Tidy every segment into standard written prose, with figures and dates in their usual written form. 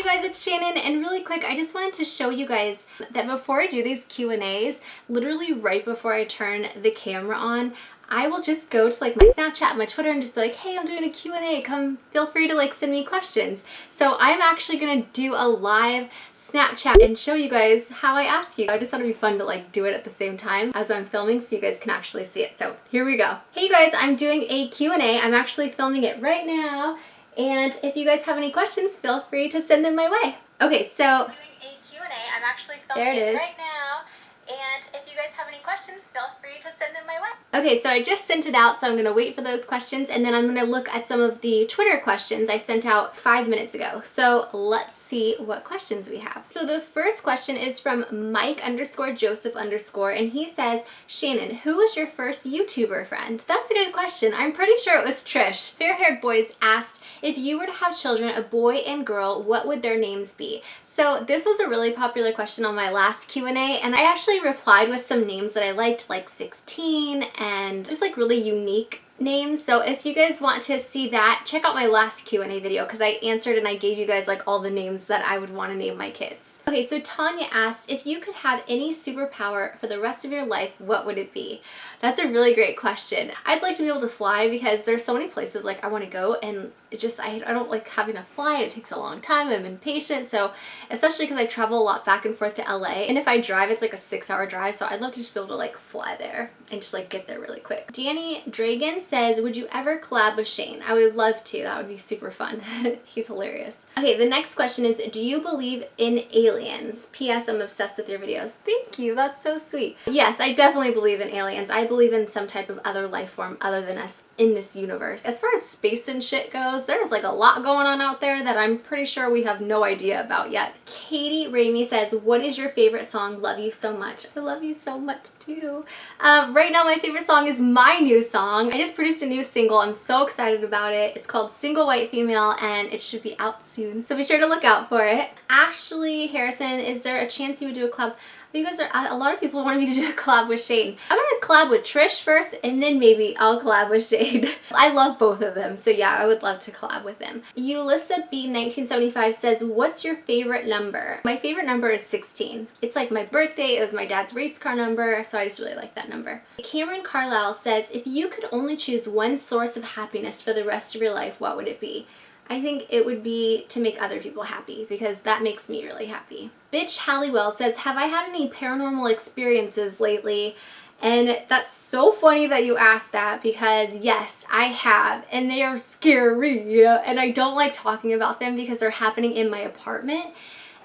guys, it's Shannon, and really quick, I just wanted to show you guys that before I do these Q&As, literally right before I turn the camera on, I will just go to like my Snapchat, my Twitter, and just be like, hey, I'm doing a Q&A. Come, feel free to like send me questions. So I'm actually gonna do a live Snapchat and show you guys how I ask you. I just thought it'd be fun to like do it at the same time as I'm filming so you guys can actually see it. So here we go. Hey you guys, I'm doing a Q&A. I'm actually filming it right now. And if you guys have any questions, feel free to send them my way. Okay, so I'm doing a Q&A. I'm actually filming it right now. And if you guys have any questions, feel free to send them my way. Okay, so I just sent it out, so I'm gonna wait for those questions, and then I'm gonna look at some of the Twitter questions I sent out 5 minutes ago. So let's see what questions we have. So the first question is from Mike_Joseph_, and he says, Shannon, who was your first YouTuber friend? That's a good question. I'm pretty sure it was Trish. Fair-haired boys asked, if you were to have children, a boy and girl, what would their names be? So this was a really popular question on my last Q&A, and I actually replied with some names that I liked, like 16 and just like really unique names. So if you guys want to see that, check out my last Q&A video because I answered and I gave you guys like all the names that I would want to name my kids. Okay, so Tanya asks, if you could have any superpower for the rest of your life, what would it be? That's a really great question. I'd like to be able to fly because there's so many places like I want to go, and it just I don't like having to fly. It takes a long time. I'm impatient. So especially because I travel a lot back and forth to LA, and if I drive it's like a 6-hour drive, so I'd love to just be able to like fly there and just like get there really quick. Danny Dragon says, would you ever collab with Shane? I would love to. That would be super fun. He's hilarious. Okay, the next question is, do you believe in aliens? P.S. I'm obsessed with your videos. Thank you. That's so sweet. Yes, I definitely believe in aliens. I believe in some type of other life form other than us in this universe. As far as space and shit goes, there's like a lot going on out there that I'm pretty sure we have no idea about yet. Katie Ramey says, what is your favorite song? Love you so much. I love you so much too. Right now my favorite song is my new song. I just produced a new single. I'm so excited about it. It's called Single White Female and it should be out soon, so be sure to look out for it. Ashley Harrison, is there a chance you would do a collab? You guys are, a lot of people wanted me to do a collab with Shane. I'm gonna collab with Trish first and then maybe I'll collab with Shane. I love both of them, so yeah, I would love to collab with them. Ulissa B1975 says, what's your favorite number? My favorite number is 16. It's like my birthday, it was my dad's race car number, so I just really like that number. Cameron Carlisle says, if you could only choose one source of happiness for the rest of your life, what would it be? I think it would be to make other people happy because that makes me really happy. Bitch Halliwell says, have I had any paranormal experiences lately? And that's so funny that you asked that because yes, I have, and they are scary. And I don't like talking about them because they're happening in my apartment.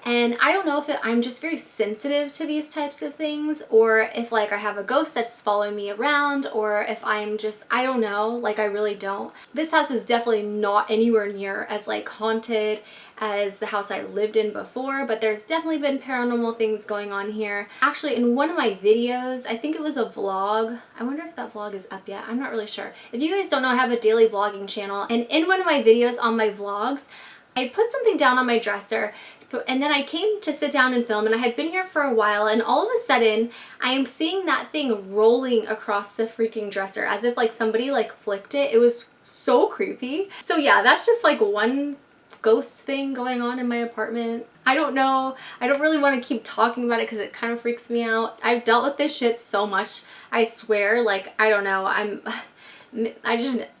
And I don't know if I'm just very sensitive to these types of things, or if like I have a ghost that's following me around, or if I'm just, I don't know, like I really don't. This house is definitely not anywhere near as like haunted as the house I lived in before, but there's definitely been paranormal things going on here. Actually, in one of my videos, I think it was a vlog. I wonder if that vlog is up yet. I'm not really sure. If you guys don't know, I have a daily vlogging channel, and in one of my videos on my vlogs, I put something down on my dresser, and then I came to sit down and film, and I had been here for a while, and all of a sudden I am seeing that thing rolling across the freaking dresser as if like somebody like flicked it. It was so creepy. So yeah, that's just like one ghost thing going on in my apartment. I don't know. I don't really want to keep talking about it because it kind of freaks me out. I've dealt with this shit so much. I swear, like, I don't know. I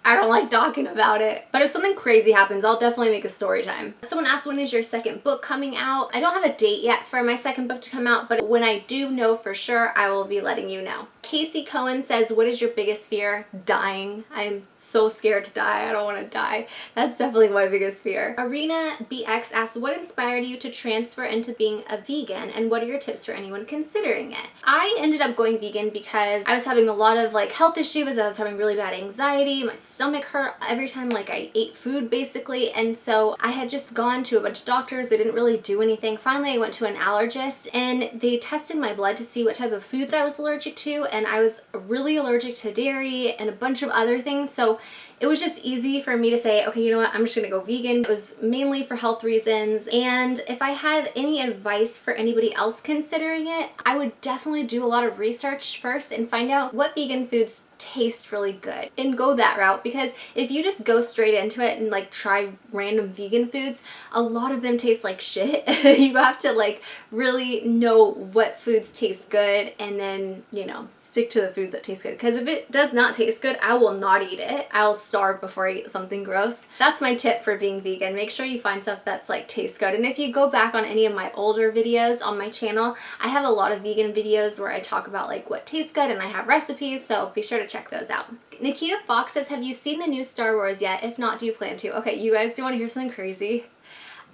don't like talking about it. But if something crazy happens, I'll definitely make a story time. Someone asked, when is your second book coming out? I don't have a date yet for my second book to come out, but when I do know for sure, I will be letting you know. Casey Cohen says, what is your biggest fear? Dying. I'm so scared to die. I don't want to die. That's definitely my biggest fear. Arena BX asks, what inspired you to transfer into being a vegan, and what are your tips for anyone considering it? I ended up going vegan because I was having a lot of like health issues. I was having really bad anxiety. My stomach hurt every time like I ate food basically, and so I had just gone to a bunch of doctors. They didn't really do anything. Finally I went to an allergist and they tested my blood to see what type of foods I was allergic to, and I was really allergic to dairy and a bunch of other things. So it was just easy for me to say, okay, you know what, I'm just gonna go vegan. It was mainly for health reasons, and if I had any advice for anybody else considering it, I would definitely do a lot of research first and find out what vegan foods taste really good, and go that route, because if you just go straight into it and like try random vegan foods, a lot of them taste like shit. You have to like really know what foods taste good, and then, you know, stick to the foods that taste good, because if it does not taste good, I will not eat it. I'll starve before I eat something gross. That's my tip for being vegan. Make sure you find stuff that's like tastes good. And if you go back on any of my older videos on my channel, I have a lot of vegan videos where I talk about like what tastes good, and I have recipes, so be sure to check those out. Nikita Fox says, have you seen the new Star Wars yet? If not, do you plan to? Okay, you guys, do you want to hear something crazy?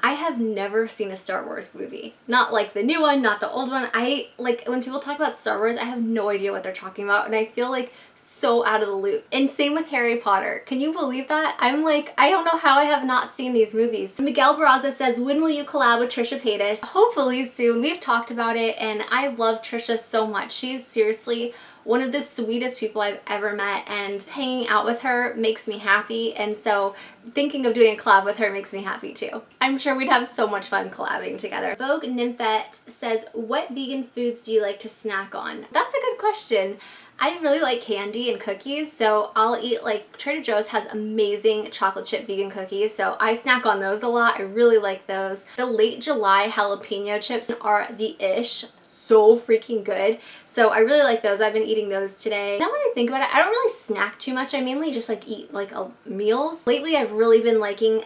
I have never seen a Star Wars movie. Not like the new one, not the old one. I like when people talk about Star Wars, I have no idea what they're talking about, and I feel like so out of the loop. And same with Harry Potter. Can you believe that? I'm like, I don't know how I have not seen these movies. Miguel Barraza says, when will you collab with Trisha Paytas? Hopefully soon. We've talked about it, and I love Trisha so much. She's seriously one of the sweetest people I've ever met, and hanging out with her makes me happy, and so thinking of doing a collab with her makes me happy too. I'm sure we'd have so much fun collabing together. Vogue Nymphette says, what vegan foods do you like to snack on? That's a good question. I really like candy and cookies, so I'll eat, like, Trader Joe's has amazing chocolate chip vegan cookies, so I snack on those a lot. I really like those. The Late July jalapeno chips are the ish. So freaking good. So I really like those. I've been eating those today. Now that I think about it, I don't really snack too much. I mainly just like eat like meals. Lately I've really been liking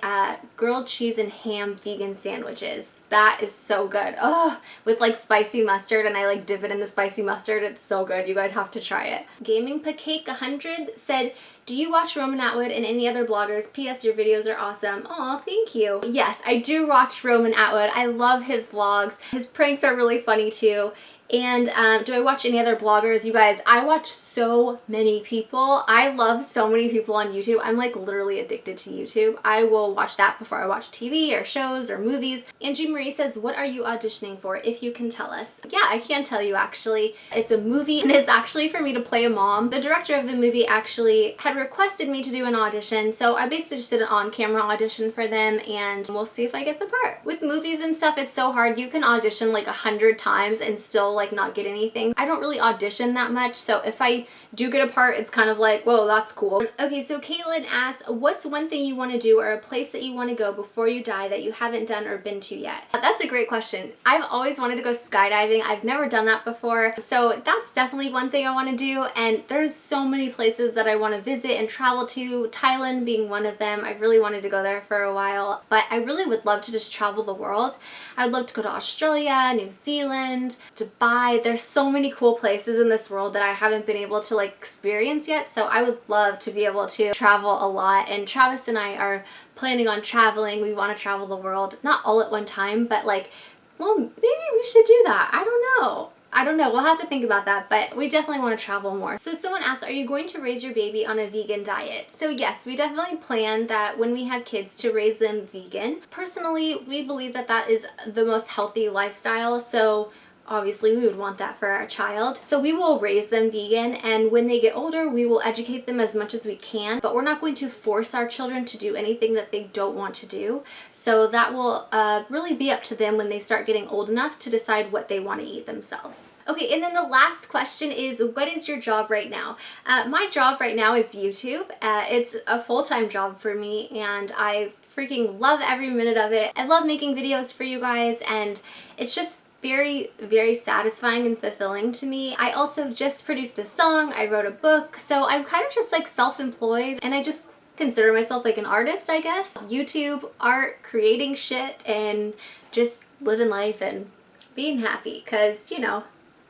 grilled cheese and ham vegan sandwiches. That is so good. Oh, with like spicy mustard, and I like dip it in the spicy mustard. It's so good. You guys have to try it. Gaming Pacake 100 said, do you watch Roman Atwood and any other bloggers? P.S. Your videos are awesome. Oh, thank you. Yes, I do watch Roman Atwood. I love his vlogs. His pranks are really funny too. And do I watch any other bloggers? You guys, I watch so many people. I love so many people on YouTube. I'm like literally addicted to YouTube. I will watch that before I watch TV or shows or movies. Angie Marie says, what are you auditioning for, if you can tell us? Yeah, I can tell you actually. It's a movie, and it's actually for me to play a mom. The director of the movie actually had requested me to do an audition, so I basically just did an on-camera audition for them, and we'll see if I get the part. With movies and stuff, it's so hard. You can audition like 100 times and still like not get anything. I don't really audition that much, so if I do get a part, it's kind of like, whoa, that's cool. Okay, so Caitlin asks, what's one thing you want to do or a place that you want to go before you die that you haven't done or been to yet? That's a great question. I've always wanted to go skydiving. I've never done that before, so that's definitely one thing I want to do, and there's so many places that I want to visit and travel to, Thailand being one of them. I've really wanted to go there for a while, but I really would love to just travel the world. I would love to go to Australia, New Zealand, Dubai. There's so many cool places in this world that I haven't been able to like experience yet, so I would love to be able to travel a lot, and Travis and I are planning on traveling. We want to travel the world, not all at one time, but like, well, maybe we should do that. I don't know. We'll have to think about that, but we definitely want to travel more. So someone asked, are you going to raise your baby on a vegan diet? So yes, we definitely plan that when we have kids to raise them vegan. Personally, we believe that that is the most healthy lifestyle, so obviously we would want that for our child. So we will raise them vegan, and when they get older, we will educate them as much as we can, but we're not going to force our children to do anything that they don't want to do. So that will really be up to them when they start getting old enough to decide what they want to eat themselves. Okay, and then the last question is, what is your job right now? My job right now is YouTube. It's a full-time job for me, and I freaking love every minute of it. I love making videos for you guys, and it's just very, very satisfying and fulfilling to me. I also just produced a song, I wrote a book, so I'm kind of just like self-employed, and I just consider myself like an artist, I guess. YouTube, art, creating shit, and just living life and being happy, because, you know,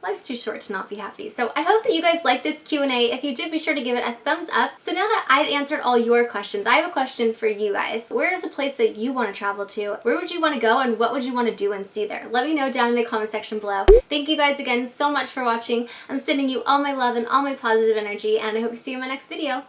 life's too short to not be happy. So I hope that you guys liked this Q&A. If you did, be sure to give it a thumbs up. So now that I've answered all your questions, I have a question for you guys. Where is a place that you want to travel to? Where would you want to go, and what would you want to do and see there? Let me know down in the comment section below. Thank you guys again so much for watching. I'm sending you all my love and all my positive energy, and I hope to see you in my next video.